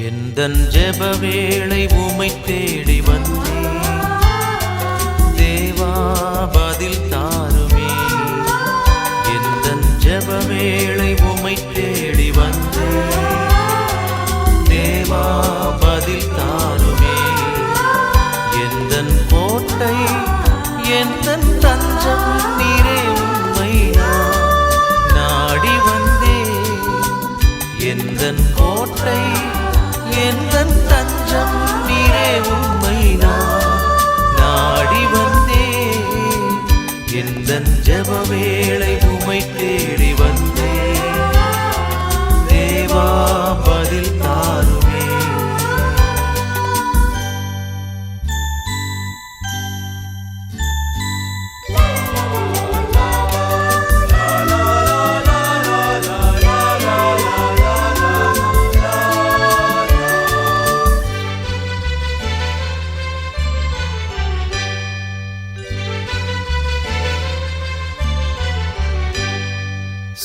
எந்தன் ஜெப வேளை உம்மை தேடி வந்தேன் தேவா பதில் தாருமே. எந்தன் ஜெப வேளை உம்மை தேடி வந்தேன் தேவா பதில் தாருமே. எந்தன் கோட்டை எந்தன் தஞ்சம் நீரே உம்மை நாடி வந்தேன். எந்தன் கோட்டை எந்தன் தஞ்சம் நீரே உம்மை நாடி வந்தேன். எந்தன் ஜெப வேளை உம்மை தேடி வந்தேன் தேவா பதில் தாருமே.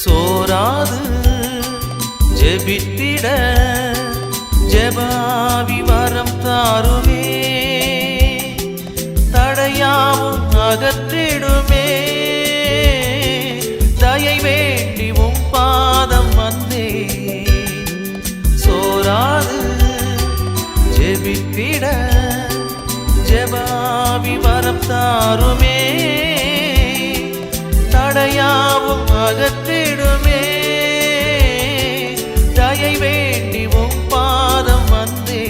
சோராது ஜெபித்திட ஜெபாவி வரம் தாருமே. தடையாவும் அகற்றிடுமே. தயை வேண்டி உம் பாதம் வந்தே. சோராது ஜெபித்திட ஜெபாவி வரம் தாருமே. தடையாவும் அகற்றிடுமே. தயை வேண்டி உம் பாதம் வந்தே.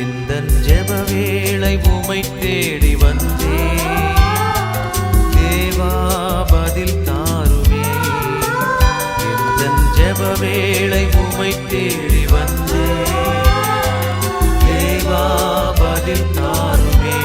எந்தன் ஜெப வேளை உம்மை தேடி வந்தே தேவா பதில் தாருமே. எந்தன் ஜெப வேளை உம்மை தேடி வந்தே தேவா பதில் தாருமே.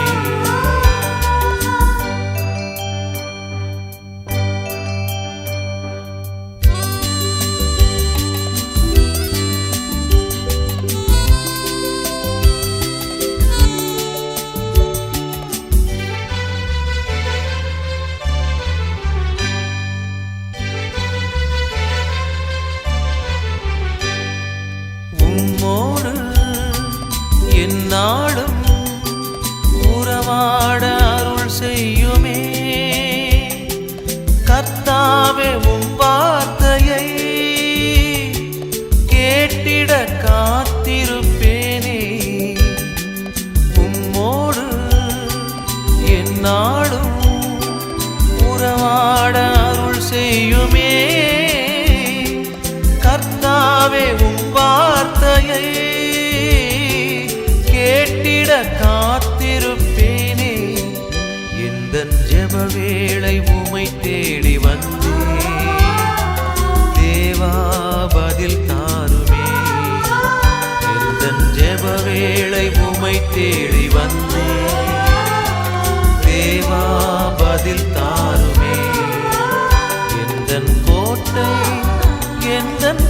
உம்மோடு எந்நாளும் உறவாட அருள் செய்யுமே. கர்த்தாவே உம் வார்த்தையை கேட்டிட காத்திருப்பேனே. உம்மோடு எந்நாளும் உறவாட அருள் செய்யுமே. கர்த்தாவே உம் வார்த்தையை கேட்டிட காத்திருப்பேனே. எந்தன் ஜெப வேளை உம்மை தேடி வந்தேன் தேவா பதில் தாருமே. எந்தன் ஜெப வேளை உம்மை தேடி வந்தேன் தேவா பதில் தாருமே. எந்தன் கோட்டை எந்தன்